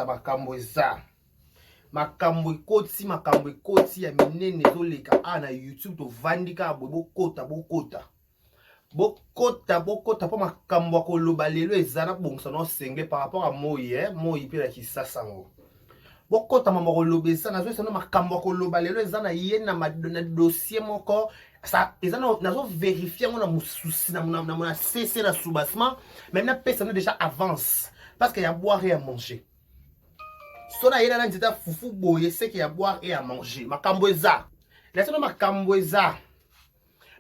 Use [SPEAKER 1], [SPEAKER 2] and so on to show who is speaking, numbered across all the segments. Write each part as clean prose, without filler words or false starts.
[SPEAKER 1] makambo eza. Makambo ekoti ya minene ezoleka na YouTube tovandika bokota. Bokota po makambo akoloba lelo eza na bongisa no senge par rapport à moi pe la kisasa ngo. Bokota mama koloba eza na zo makambo akoloba lelo eza na ye na dossier moko. Ça ils ont nazo vérifier on a mususi na cessé na soubassement maintenant personne déjà avance parce qu'il y a à boire et à manger. Sona yena na nzita fufu boye c'est qu'il y a à boire et à manger. Makambo eza. Laissez-nous makambo eza.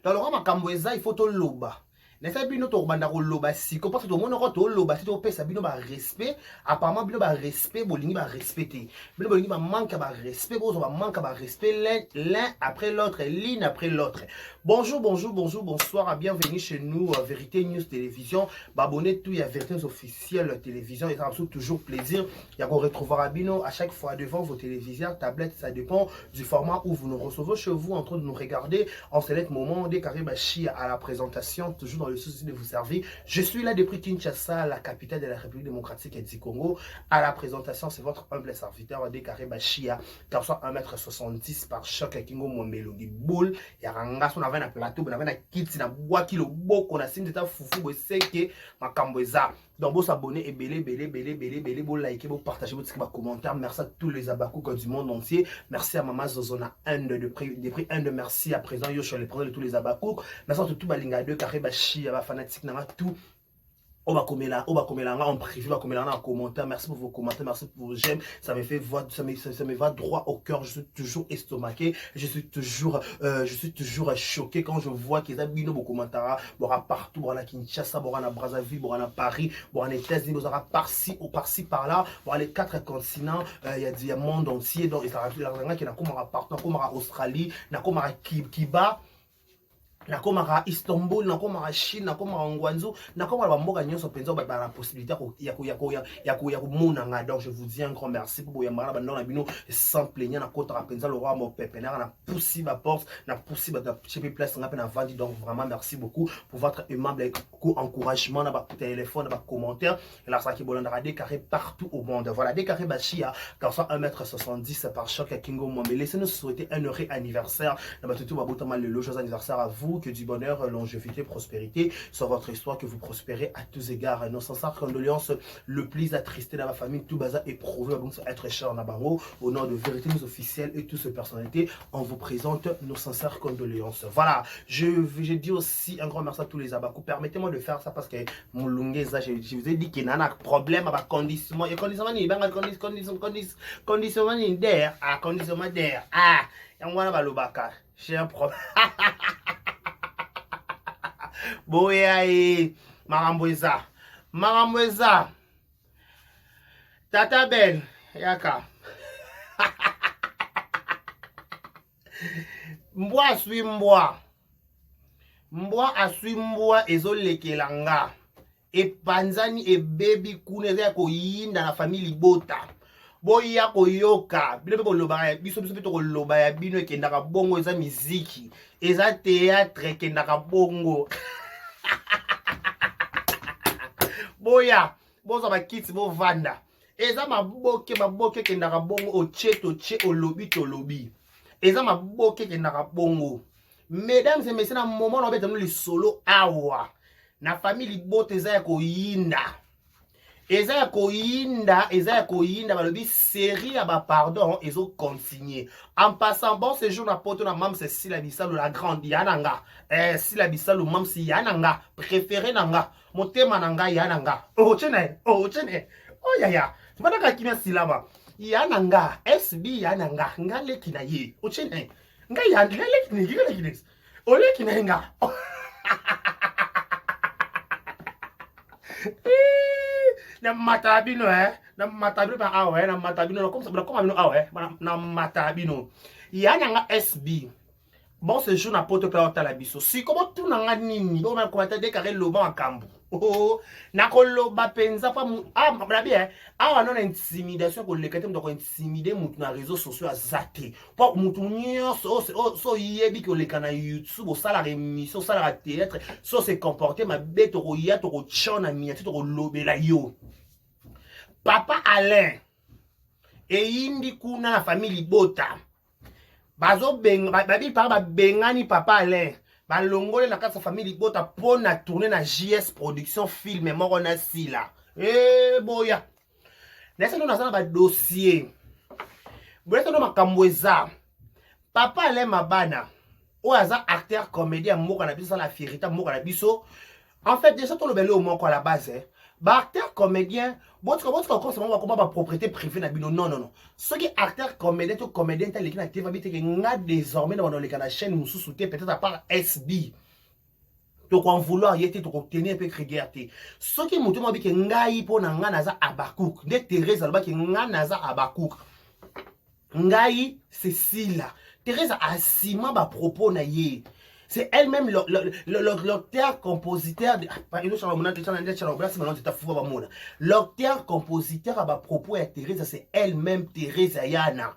[SPEAKER 1] Dans le makambo eza il faut to loba. Nessa bino to banda ko loba siko parce que tout le monde ko loba si to pesa bino ba respect apparemment bino ba respect bolingi ba respecter bino bolingi ba manque ba respect bozo ba manque ba respect l'un après l'autre l'une après l'autre. Bonjour bonsoir bienvenue chez nous Vérité News Télévision abonnez tout il y a Vérité News officielle télévision et ça me fait toujours plaisir il y a qu'on retrouvera bino à chaque fois devant vos téléviseurs tablettes ça dépend du format où vous nous recevez chez vous en train de nous regarder en select moment des Karibachi à la présentation toujours dans le souci de vous servir. Je suis là depuis Kinshasa, la capitale de la République démocratique du Congo. À la présentation, c'est votre humble serviteur Décaré Bachia, qui reçoit 1m70 par choc Kingo Momelodi Boule. Il y a un gars, on avait un plateau, on avait un kit, on a bois qui le beau, on a signé de foufou, c'est que ma camboisa. Donc, vous abonnez et belé, vous likez, vous partagez, vous commentaires. Merci à tous les abakouk du monde entier. Merci à Maman Zozona 1 de prix 1 de merci à présent. Yo sur les présidents de tous les abakouk. Merci à tout Balinga 2, Carré Bachi, fanatique, tout. On va comme là en privé, on va comme là en commentaire. Merci pour vos commentaires, merci pour vos j'aime. Ça me fait voir, ça me va droit au cœur. Je suis toujours estomaqué, je suis toujours choqué quand je vois qu'ils ont mis nos commentaires. Bora partout, bora na Kinshasa, bora na Brazzaville, bora na Paris, bora na États-Unis, bora par-ci ou par-ci par-là, bora les 4 continents. Il y a du monde entier, donc il y a des qui n'a comme partout, comme Australie, n'a comme Kiba. Nakomara Istanbul, nakomara Chine, nakomara Ngwanzu, nakomara Mboga Nyonso penza ba la possibilité ya mona. Donc je vous dis un grand merci pour yamara bandon na bino sans plaignant na kota penza le roi mo pepe na poussi ma porte, na poussi ba chepe place na pena vandi. Donc vraiment merci beaucoup pour votre aimable encouragement na ba téléphone, na ba commentaire. Et là ça qui bolanda Décaré partout au monde. Voilà Décaré Bachia, garçon 1m70 par choc à Kingo Mwambe. Laissez-nous souhaiter un heureux anniversaire. Na ba tout ba botama le joyeux anniversaire à vous. Que du bonheur, longévité, prospérité sur votre histoire, que vous prospérez à tous égards. Nos sincères condoléances, le plus attristé dans ma famille, tout bazar éprouvé, être cher en Nabango, au nom de Vérité News officielle et toutes ces personnalités, on vous présente nos sincères condoléances. Voilà, je dis aussi un grand merci à tous les abakou. Permettez-moi de faire ça parce que mon longueza, je vous ai dit qu'il y a un problème avec conditionnement. Et conditionnement, il y a un conditionnement d'air. Ah, conditionnement d'air. Ah, il y a un balobaka. J'ai un problème. Boya Marambweza Tata Ben Yaka Mbwa asui mbwa asui mbwa ezolekelanga epanzani ebebi kuna eza koyinda na famille libota boya koyoka bino pe koloba biso pe to koloba ya bino ekendaka bongo eza miziki eza théâtre ekendaka bongo boya boza ba kits bo vanda eza maboke kendaka bongo oche olobi eza maboke kendaka bongo. Mesdames et messieurs, na moment na beta no le solo awa na famille bote eza ya koyinda eza ya koyinda balobi série ya ba pardon ezo continuer en passant bon séjour na poto na mam c'est Sila Bissalo la grande yananga Sila Bissalo mam si yananga préféré nanga motema nanga yananga ochene oh ya mbana kimia silama yananga SB yananga ngale kina ye ochene nga yandele kini ole kina nga na matabino na matabino ba awe na matabino comme ça comme amino awe na matabino yananga SB bon séjour na poto pe otala biso si komo tuna nga nini bo ma komata de kare loba makambo oh na koloba penza pa na bien awa non intimidation ko lekete mto ko intimider mutu na réseaux sociaux azate po mutu nyonso so yebi ko leka na YouTube o sala émission sala théâtre so se comporter ma bête ko ya to ko chona miati to ko lobela yo papa Alain e indi kuna na famille Bota bazo benga babi par ba bengani papa Alain balongole na kasa famille Bota pour na tourner na JS production film moko na sila boya nessa ndo nasana ba dossier boya ndo makambo eza papa Alain Mabana o aza acteur comédien moko na biso la fierté moko na biso en fait déjà tout le belé au moko à la base bah acteur comédien votre comment ba propriété privée na bino non ce qui acteur comédien tout comédien tel qui na TV habite que nga désormais dans la chaîne mususu peut-être à part SB to ko vouloir yete to ko tenir un peu crédibilité ce qui mutu mo bi que ngai po na nga naza Abakouk de Thérèse alba que nga naza Abakouk ngai Cécile Thérèse asima ba propos na ye. C'est elle-même l'auteur-compositeur de... L'auteur-compositeur à propos de Thérèse, c'est elle-même Thérèse Ayana.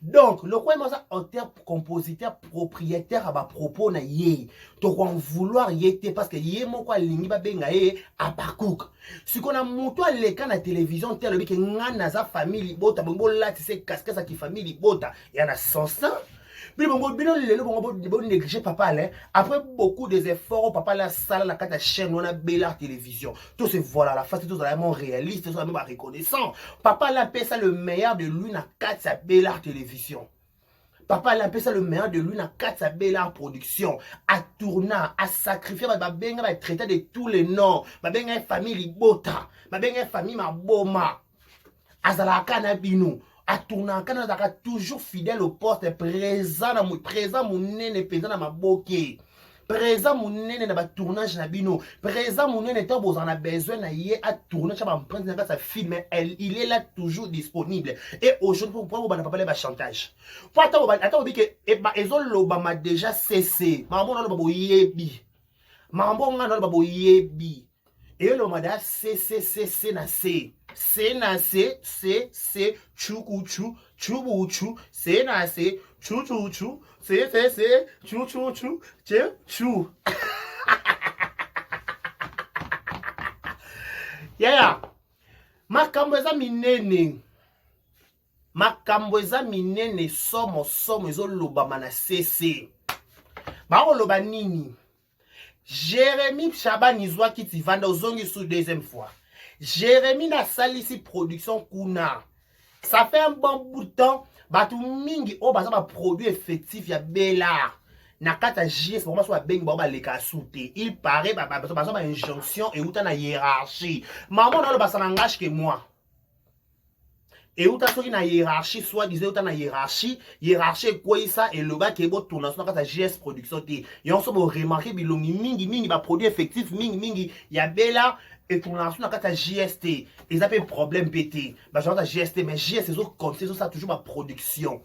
[SPEAKER 1] Donc, le quoi auteur-compositeur propriétaire à propos na ye. Donc, on vouloir y être parce que ye mon quoi lingi ba benga ye Abakouk. Si qu'on a monté à l'écran à la télévision, tel que ngana famille bota, bon là tu sais casque ça qui famille bota. Il y en a 100. Papa après beaucoup des efforts papa la salle la carte chaîne on a belle télévision tout se voilà la face tout vraiment réaliste tout même reconnaissant papa la paie ça le meilleur de lui na carte sa belle télévision papa la paie ça le meilleur de lui na carte sa belle production à tournant à sacrifier ma benga va traiter de tous les noms ma benga famille bota ma benga famille ma boma azala kana binu à tourner quand toujours fidèle au poste présent mon nene présent dans ma boké présent mon nene dans ma tournage na bino présent mon nene tant vous en a besoin na yé à tourner ça va prendre dans sa film mais il est là toujours disponible et aujourd'hui pour vous pas parler chantage pour attends que et ba ezolo ba ma déjà cessé mambo na ba yebi mambo ngana ba yebi et le mada c na c c'est na c chukuchu chubuchu c'est na c chuchuchu c'est chuchuchu chu yeah makambo eza minene somo ezolobama na cc bakoloba nini Jérémy Chabani Zwa qui t'y vend aux ongles sous deuxième fois. Jérémy na salisi production kuna. Ça fait un bon bout de temps. Batou mingi o basa ba produit effectif ya Bella. Na kata JS pour moi soit beng ba leka souté. Il paraît ba injonction et outa na hiérarchie. Maman na le basa n'engage que moi. Et où t'as sorti na hiérarchie, soit disait où t'as na hiérarchie quoi ça et le gars qui est beau tourner sur la JS production t. Et on se remarquer bilongi mingi ba produit effectif mingi y a Bella et tourner sur la JST. Ils ont un problème pété. Bah genre la JST mais JS c'est autres comptes ça toujours ma production.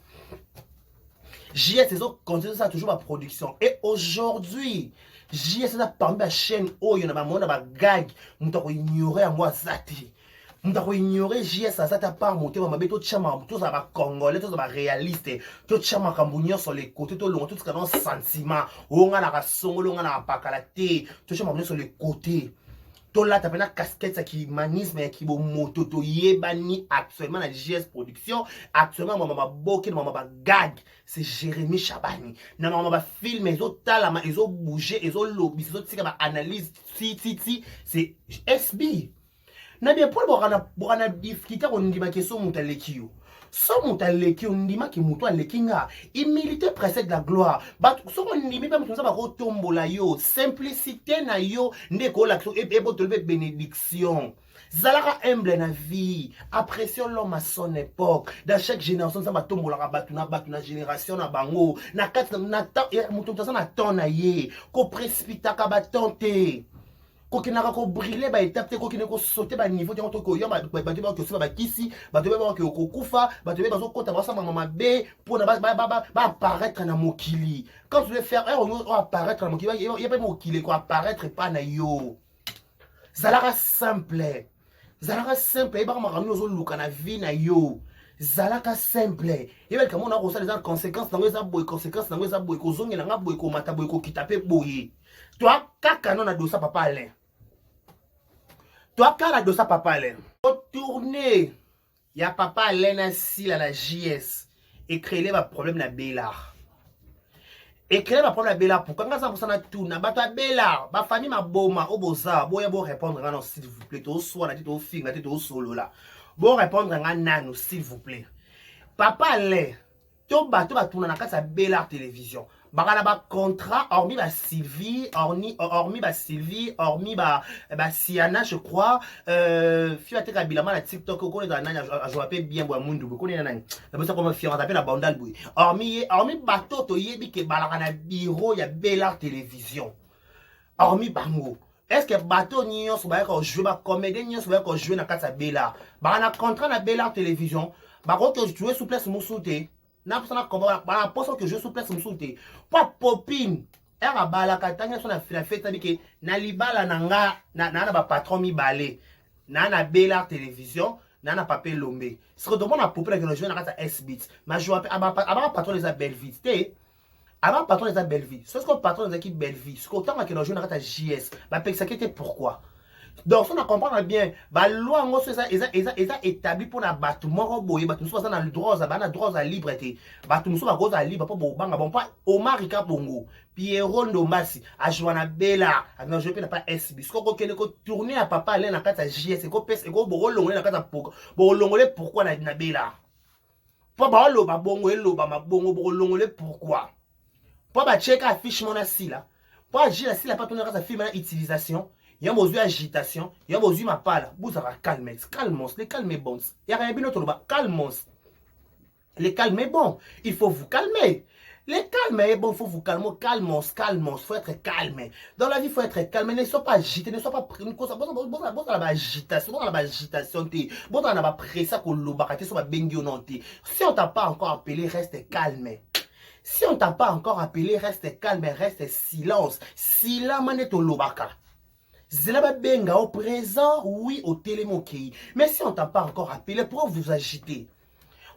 [SPEAKER 1] JS c'est autres comptes ça toujours ma production. Et aujourd'hui JS ça parmi la chaîne oh il y en a pas monde ba gag, on t'a ignoré à moi zati. M'tako ignorer JS à ta part monter ma beto chama tout ça va congolais tout ça va réaliste tout chama kambunyo sur les côtés tout long tout ce qu'on sentiment on a la rasongo on a la pakalate tout chama sur les côtés tout là t'as pas casquette ça qui manisme qui bo moto to yebani actuellement la JS production actuellement maman boké maman ba gag c'est Jérémy Chabani na maman ba film les autres tala ils ont bougé ils ont lobby ils ont tika ba analyse c'est SB. Na bien pour borana difficulté on ndima keso mutalekio so mutalekio ndima ki muto alekinga humilité précède la gloire but so on ndimi pas muto ba ko tombola yo simplicité na yo ndeko l'action et botolbe bénédiction zalaka humble na vie apprécions l'homme à son époque dans chaque génération ça va tombola batuna génération na bango na kat na muto ça na ton na ye ko précipita ka batante kokinaka ko brûler ba étape te kokine ko sauter ba niveau te ko yo ba ko se ba kisi ba te ba ko kufa ba te ba zo kota ba sa mama be pour na ba apparaître na mokili. Quand tu veux faire on apparaître na mokili il y a pas mokili ko apparaître pas na yo. Zalaka simple. Zalaka simple et ba makambi ozo luka na vie na yo. Zalaka simple. Et bien comme on a reçu les conséquences dans les aboy conséquences dans les aboy ko zongi na boy ko mata boy ko kitape boye. Toi kaka non na dosa papa Alain. Toi kaka na dosa papa Alain. Retourner. Ya papa Alain assis à la JS et créer un problème na Bélard. Et créer un problème na Bélard pourquoi quand ça pour ça na tout na bato Bélard, ba famille ma boma oboza, boya bo répondre non s'il vous plaît, to soit na tito fille, na tito solo là. Bon répondre à nano s'il vous plaît. Papa Alain, to ba tourna na kasa Bélard télévision. Bakala ba contrat hormis ba Sylvie, hormis ba Sylvie, hormis ba Siana je crois, fia te kabilama na TikTok ko na nanya je rappelle bien bo mundu ko na nanya. Na bosa comme fiant tapé na bandal boy. Hormis bato to yebi ke balaka na bureau ya Bélard télévision. Hormis bango. Est-ce que bateau nyonso ba ko jouer ba comédien nyonso ba ko jouer na kasa Bélard. Ba na contrat na Bélard télévision. Ba ko to jouer sous place musuté. Na persona komba ba poso que je sous place musuté. Pas popine. Era bala katanga so na fête bike na libala nanga na ba patron mi balé. Na Bélard télévision. Na papé lombe. Ce que demande na populaire que nous jouer na kasa S-Beats. Ma joie aba patron les a belle vite. Avant patron des belle vie. Ce qu'on patron des équipes belle vie. Ce qu'on t'a que nous jouons dans la JS. Bah ça qui était pourquoi. Donc on a comprendre bien. Bah loi moi c'est ça ils établi pour la bâtiment boyer bah tout ça dans le droit ça na droit à liberté. Bah tout ça va cause à libre pas bon banga bon pas Omar Rika Bongo. Pierre Ndombasi a Joana Bella. Non je peux pas SB. Ce qu'on kene ko tourner à papa aller dans la JS ko pèse ko bolongole dans la bolongole pourquoi na Bella. Pas ba lo ba bongo elo ba bongo bolongole pourquoi. Pour checker affiche mon assis là. Pour agir assis là pas tourner sa film utilisation. Il y a besoin d'agitation, il y a besoin ma pala. Vous avez calmer, calmons, les calmer bons. Il y a rien d'autre là, calmons. Les calmer bon, il faut vous calmer. Les calmer bon, il faut vous calmer, calmons, il faut être calme. Dans la vie, il faut être calme, ne sois pas agité, ne sois pas pris une cause. Bon, la agitation, bon, la agitation, bon, on a pris ça qu'on l'obacate, soit bengi ou non. Si on t'a pas encore appelé, reste calme. Si on t'a pas encore appelé, reste calme, reste silence. Silence, maneto lobaka. Zéla benga au présent, oui, au télémoqué. Mais si on t'a pas encore appelé, pourquoi vous agitez?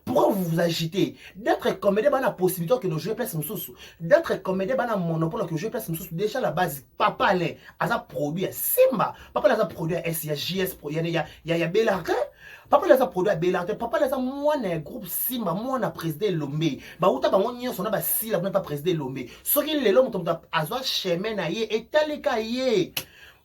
[SPEAKER 1] Pourquoi vous vous agitez? D'être comédien, bah, la possibilité que nous jouions place moussous. D'être comédien, bah, la monopole que je place moussous. Déjà, la base, papa, allait, à ça produit, Simba. Papa, là, ça produit, SIAJS, il y a Bélard. Papa, là, ça produit à Bélard. Papa, là, ça, moi, un groupe Simba, moi, on a présidé Lomé. Bah, où t'as pas, moi, on a pas si, là, on n'a pas présidé Lomé. Ce qui est l'homme, on a, à soi, chemin, aïe, et tel cahier.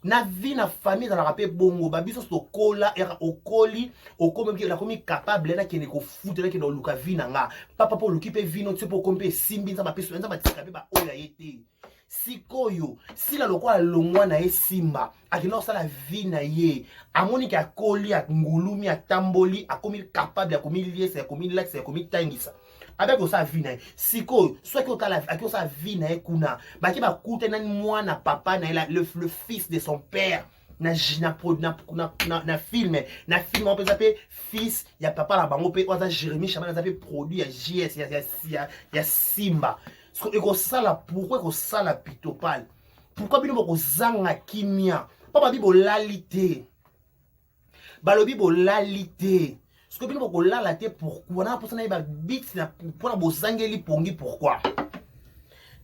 [SPEAKER 1] Na vie na famille dans la rapé bongo babiso so kola era okoli okomi la komi capable na kene ko foutre na kene luka vie na nga papa po luki pe vino tse po kompe simbi nza ba peso nza ba tika pe ba oya yete sikoyo sila lokola longwa na esimba akina sala vie na ye amoni ka koli ak ngulumi atamboli akomi capable akomi liese akomi lax akomi tangisa avec ça vie na siko soit que la avec ça vie na kuna ba ki ba kute na mwana papa na le fils de son père na film on peut s'appeler fils ya papa la bango pe oza Jérémie Chama na s'appeler produit ya JS ya Simba et ko sala pourquoi ko sala pitopal pourquoi bino ko zanga kimia papa bibo lalité balobi bo lalité. Ce que nous avons là, pourquoi on a pour ça bit pour bozangeli pongi pourquoi?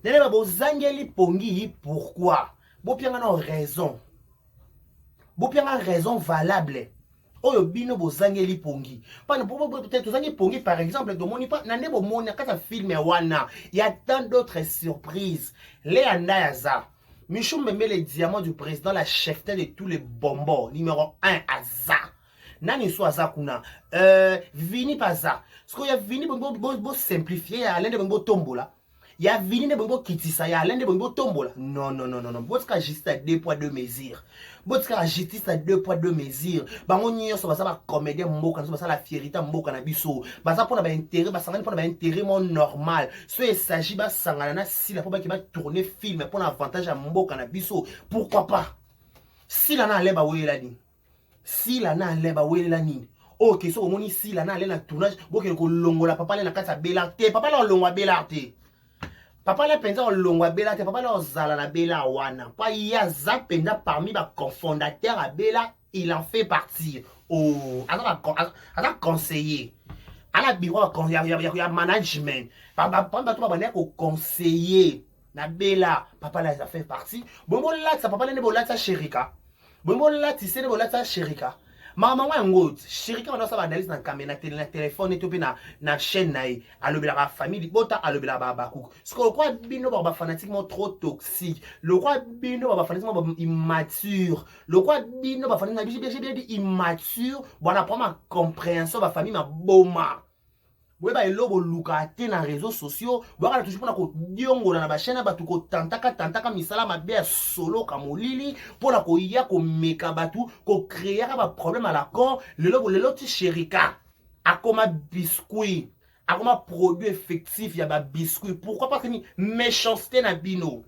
[SPEAKER 1] Nele bozangeli pongi pourquoi? Bo pianga na raison. Bo pianga raison valable. Oyo bino bozangeli pongi. Pas peut-être zangi pongi par exemple de moni pas nande bo moni kata film wana. Il y a tant d'autres surprises. Les andayaza. Michou Mbembe le diamant du président, la cheftaine de tous les bonbons. Numéro 1 Aza. Nani so aza kuna vini paza parce que ya vini bo simplifier ya l'un de bo tombola ya vini ne bo kitisa ya l'un de bo tombola non botka juste à 2 poids 2 mesures botka juste à 2 poids 2 mesures bango nyonso basa ba comédien mboka so basa la fierité mboka na biso basa pona ba intérêt basangani pona ba intérêt mon normal so il s'agit ba sangana na si la po ba ki ba tourner film pour avantage à mboka na biso pourquoi pas. sila na leba wela ni sila na leba wela ni ok so omoni sila na le na tournage bokele kolongola papa le na kati ya bela te papa le olongwa bela te papa le penza olongwa bela te papa le ozala na bela wana pa ya za penza parmi ba cofondateur à bela il en fait partie oh aza conseiller ala bureau ya management papa to ba ko conseiller na bela papa la ça fait partie bon là ça papa le ne bolata Sherika bon là tu sais ne bolata Sherika maman wa ngot Sherika on a ça analyse na caméra na téléphone et tout na chaîne na alobela ba famille bota alobela ba bakuku ce que quoi bino ba fanatiquement trop toxique le quoi bino ba fanatiquement immature le quoi bino ba fanatiquement bien immature bon après ma compréhension ba famille ma boma oui, bah, il luka te na réseaux sociaux. Voilà, toujours pour la diongola na ba chaîne ba tu ko tantaka misala ma bien solo kamolili pour la ko ya ko meka batu ko créer ba problème à la con le ti Sherika a comme biscuit a comme produit effectif ya ba biscuit pourquoi parce que ni méchanceté na bino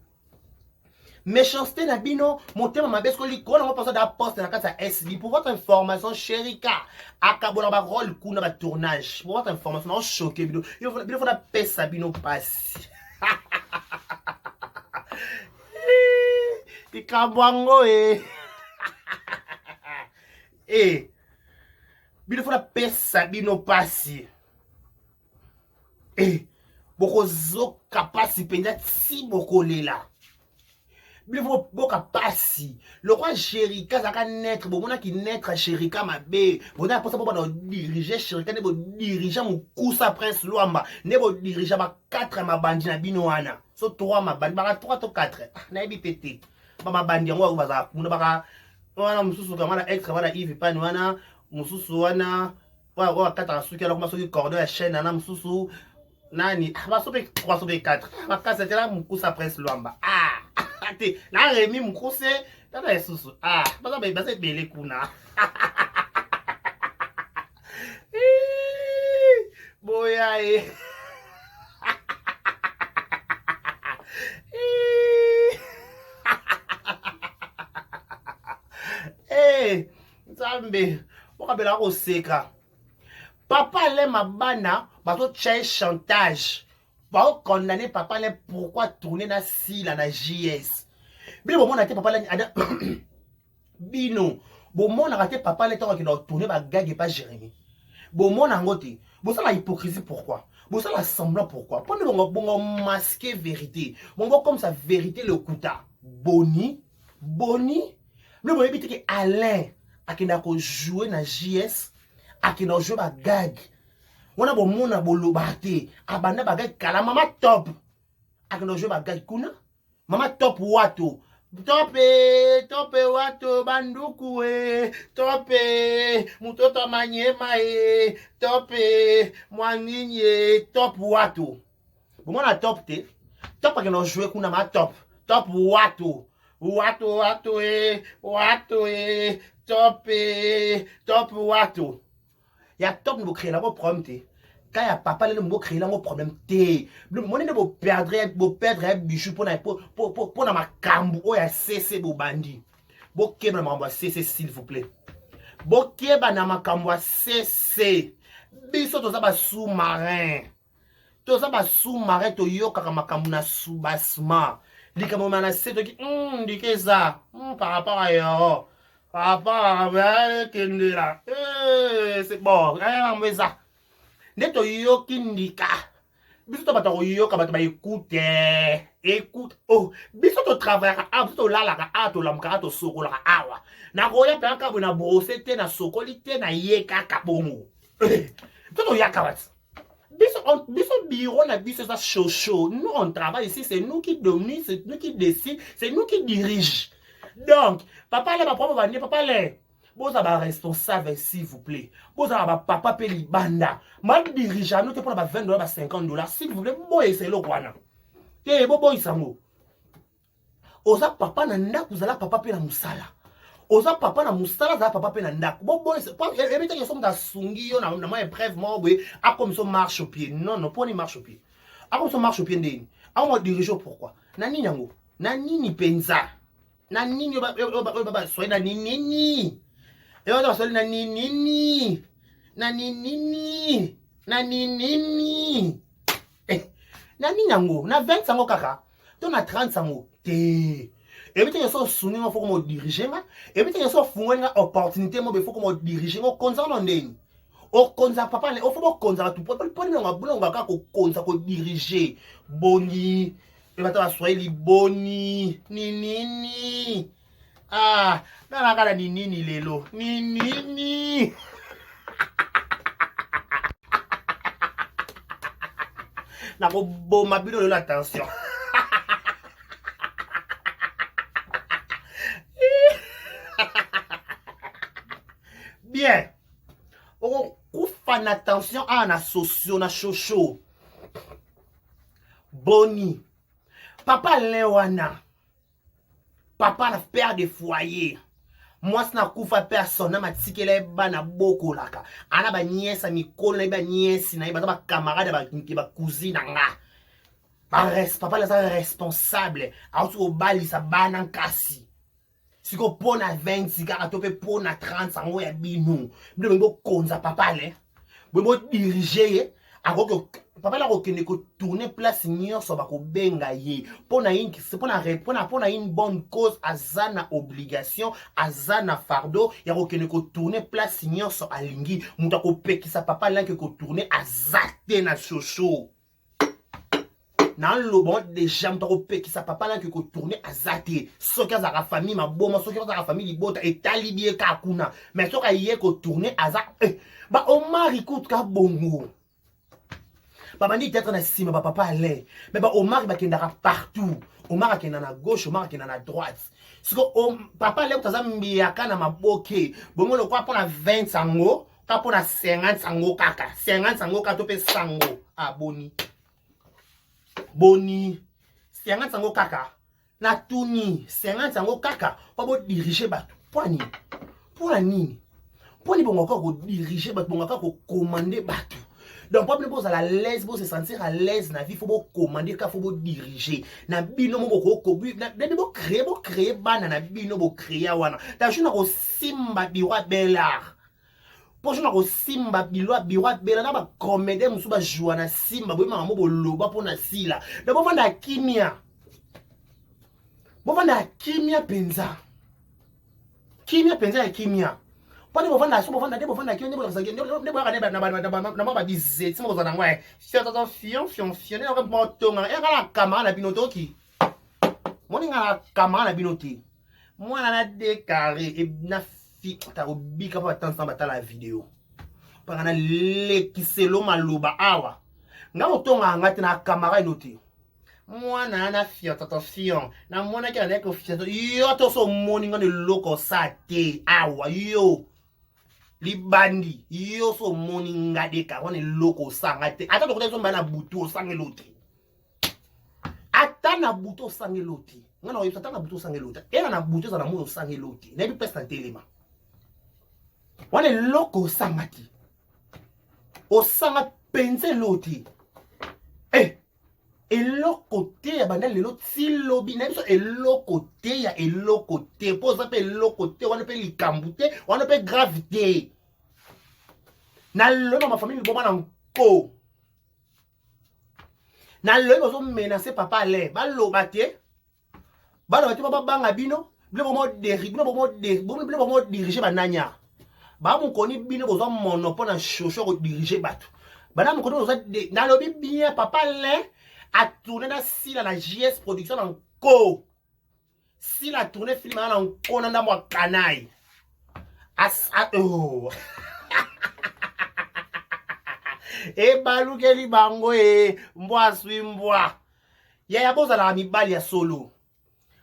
[SPEAKER 1] méchanceté na bino motema mabesko likona mo pensa da poste na kata SB pour votre information Sherika akabola ba rôle kuna ba tournage pour votre information on choqué bino il faut na pesa bino passe ikabwango bino faut na pesa bino passe bokozo kapasi penza si bokolela Bivo boka pasi. Le roi Sherika zaka naître, bon mona ki naître Sherika mabe. Bon na posa boba diriger Sherika ne bo diriger mon kusa prince Luamba. Ne bo diriger ba 4 ma bandi na bino wana. So 3 ma bandi ba 3 to 4. Na ebi pété. Ba ma bandi ngo baza kuna baka wana mususu kama na extra wana Yves Pan wana mususu wana wa 4 asuki ala kuma soki cordon ya chaîne na mususu nani ba sobe 3 sobe 4. Ba kasa tela mon kusa prince Luamba. Na remi mkose tata yesusu baza basa bele kuna boya nzambe bokabela koseka papa le mabana bato tchaye chantage va condamner papa là pourquoi tourner na sila na JS bino bomona te papa là ada bino bomona raté papa là tant qu'il doit tourner ba gag et pas Jérémy bomona ngote bosa la hypocrisie pourquoi bosa la semblant pourquoi pour nous bon masquer vérité bon comme ça vérité le kuta boni mais bon éviter que Alain akina ko jouer na JS akina jouer ba gag wana bomona bolobate abanda bagay kala mama top akino jwe bagay kuna mama top wato tope wato banduku tope mutoto manyema tope mwaninye top wato bomona top te top akino jwe kuna ma top wato top wato ya top nous créer là vos problèmes quand ya papa le nous créer là vos problèmes té le monde ne vous perdre bichou pour na makambu o ya cc bo bandi bo keba na makambu cc s'il vous plaît bo keba na makambu cc biso to za ba sous-marin to to yoka makambu na sous-bassement likamo na seto ki dikeza par rapport à yo papa kendela c'est bon ça neto yoki ndika biso to bata yoka bata ba écoute oh biso to travailler biso to lala to lamka to sokola awa na koya pe ka bona brosser te na sokoli te na yeka kabongo to yaka wat biso bureau na biso ça chaud nous on travaille ici c'est nous qui dominons c'est nous qui décide c'est nous qui dirige. Donc, papa là, ma propre bande, papa là, vous avez responsable s'il vous plaît. Vous avez papa peli banda. Mal dirigeant, nous te prenons $20, $50, s'il vous plaît, moi c'est le quoi. Et bobo isango. Oza papa na ndaku zala papa pe na musala. Oza papa na musala zala papa pe na ndaku. Bobo c'est pas éviter que somme da sungi yo na moi brèvement oui, a comme ça marche au pied. Non, pas ni marche au pied. A comme ça marche au pied ndeni. A moi diriger pourquoi? Na nini yango? Na nini penza? na nini baba soy na nini baba soy na nini na nini na nini yango na 20 yango kaka to na 30 yango te ebite yeso suni ngo foko mo diriger nga ebite yeso fungwe nga opportunité mo be foko mo diriger ngo konza no ndeni o konza papa le o foko konza tu poni nga bulonga ka ko konza ko diriger boni ebata ba swahili boni nini ah na kala nini lelo nini na ko boma bino lelo attention bien on kufa na attention à na socio na chocho boni papa lewana papa na père de foyer moi sina kufa personne na matikele ba na boko laka ana ba niesa mikolo na ba niesi na ba ba camarade ba cousine nga papa la responsable auto obalisa bana nkasi siko pona 20 kaka to pe pona 30 sango ya bino bino konza papa le bo diriger ako papa la ko kende ko tourner place nyonso ba ko benga ye pona une bonne cause azana obligation azana fardeau ya ko kende ko tourner place nyonso alingi muta ko pekisa papa la ke ko tourner azate na chocho na le bon déjà muta ko pekisa papa la ke ko tourner azate soki azaka famille maboma soki azaka famille libota etali bien ka kuna mais soki aye ko tourner aza ba Omar écoute ka bongo Papa dit peut-être na sima papa allait mais ba Omar ba kendaka partout Omar akenda na gauche Omar akenda na droite siko papa allait utazambi yakana maboke bongo lo kwa pona 20 sango ka pona 50 sango kaka 50 sango ka to pe sango ah boni 50 sango kaka na tuni 50 sango kaka po diriger batu poni bongo ko diriger batu bongo ko commander batu. Donc, pas pour à l'aise, pour se sentir à l'aise, na vie, faut vous commander, faut vous diriger. Na bino mo ko créer bana na bino mo créer wana. Ta juna ko simba biwa belar. Po juna ko simba biwa belar na ba comédie musu ba joana simba bo mama mo loba po na sila. Na bo vanda kimia. Bo vanda kimia penza. Kimia penza ya kimia. Pone bovanda so bovanda kiyo nebo zangi nebo kana na ba bizet mo zana ngwa c'est fion na ko tonga e kala kama na binotoki moni ngala kama na binoti mwana na déclaré et na fi ta obika pa tant samba ta la vidéo pa na lekiselo maluba awa nga tonga ngati na kamera inoti mwana na fion na mwana ki na ko fion yo to so moni ngane loko sate awa yo libandi yo so moni ngadeka wane loko sanga te ata to ko na butu sangelote ata na butu sangelote ngana oyisa ata na butu sangelote era na butu za na mo sangelote na bi pesa telema wane loko sangati o sanga penze loti eloko te ya banda lelo ti lobi na biso eloko te ya eloko te poza pe eloko te wana pe likambu te wana pe gravité na lelo ma famille boma na nko na lelo zo menacer papa le ba loba te ba banga bino ble bomo diriger bananya ba mo koni bino bozo monopole na chocho ko diriger batu bana mo koni bozo na lobi bien papa le a tourné dans Sila na JS production en Sila a tourné film en Konanda moi canaille oh e balukeli bango mbwa swi mbwa ya boza la mibali ya solo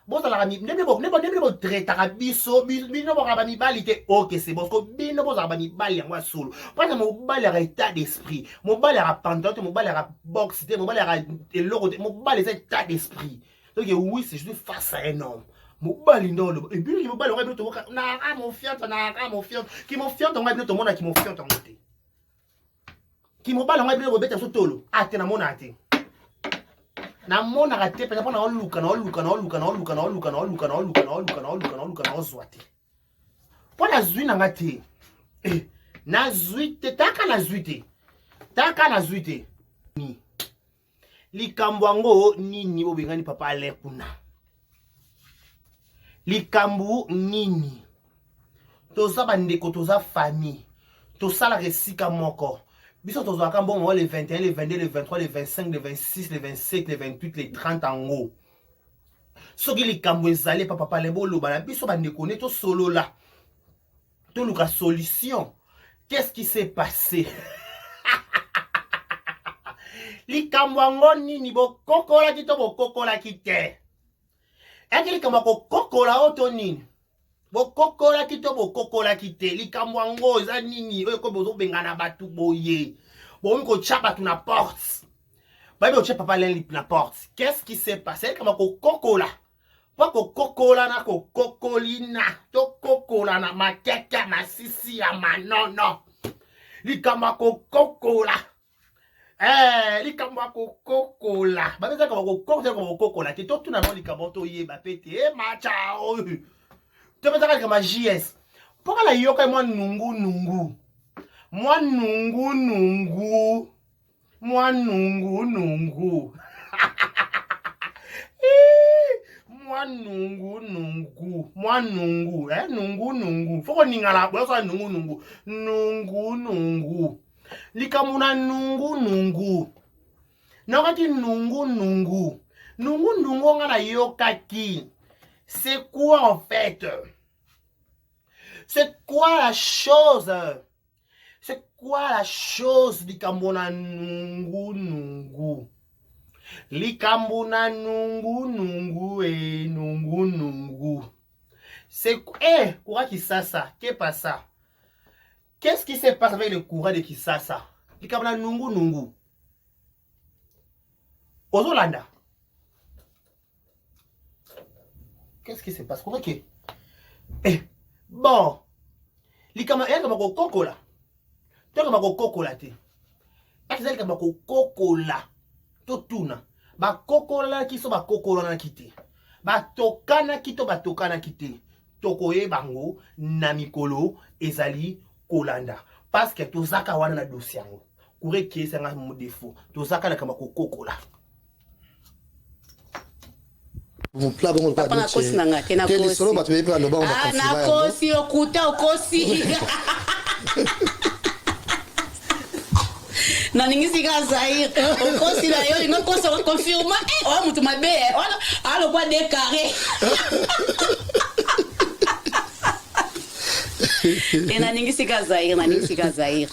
[SPEAKER 1] boza la nebo traiter biso bino ba mibali te OK c'est bon parce que bino boza ba mibali ya solo parce que mobali ya état d'esprit mobali ya pantalon mobali ya boxe te mobali ya eloko te mobali c'est état d'esprit donc oui c'est juste face à un homme mobali ndolo et puis mobali on va to na mon fiant qui mon fiant on va to mona qui mon fiant on te qui mobali on va beta so tolo ate na mona ate na mona ka te pena pona oluka na oluka na oluka na oluka na oluka na oluka na oluka na oluka na oluka na oluka na ozwa te pona zwi na ngati na zwi te taka na zwi te ni likambo yango nini obengani papa ale kuna likambo nini toza bandeko toza famille tosala resika moko biso tozwaka mbongo le 21 le 22 le 23 le 25 le 26 le 27 le 28 le 30 ango soki likambo ezali papa ale boloba na biso bandeko ne tosolola toluka solution. Qu'est-ce qui s'est passé? Likambo yango nini bokokola kito bokokola kite eki likambo kokokola oto nini bokokola kito bokokola kite likambo yango eza nini oyo ko bozobengana batu boye bomi kotia batu na porte bayebi otia papa ale na porte. Qu'est-ce qui s'est passé? Likambo kokokola po kokokola na kokokolina tokokola na makeke masisi ya manono likambo kokokola likambo kokokola babeza kokokola te totuna no likambo toyeba pete macha oyo topeza kama JS poka la yoka mwa nungu nungu mwa nungu nungu mwa nungu nungu mwa nungu nungu mwa nungu nungu nungu foko ningala bosa nungu nungu nungu nungu likamuna nungu nungu nakati nungu nungu nungu nungu ngana yokaki. C'est quoi en fait? C'est quoi la chose? C'est quoi la chose likamuna nungu nungu? Likambuna nungu nungu nungu nungu. C'est quoi? Courant Kisasa, qu'est pas ça? Qu'est-ce qui se passe avec le courant de Kisasa? Likambuna nungu nungu. Ozolanda. Qu'est-ce qui se passe? Courant qui? Bon. Likambuna kokola. Tokama kokola te. Akizali kama kokola. Totuna bakokola kiso bakokola na kite batokana kito batokana kite tokoye bango na mikolo ezali kolanda parce que tozaka wana na dossier yango kure kiesa nga mo défaut tozaka na kama kokokola
[SPEAKER 2] vous plat bon pas
[SPEAKER 3] na kosi na ngate na kosi
[SPEAKER 2] solo ba tu pe no ba on va
[SPEAKER 3] na kosi okuta okosi na ningisi ka Zaire okosi la yo ngo kosa confirma o mutu mabe alo kwa décarré na ningisi ka Zaire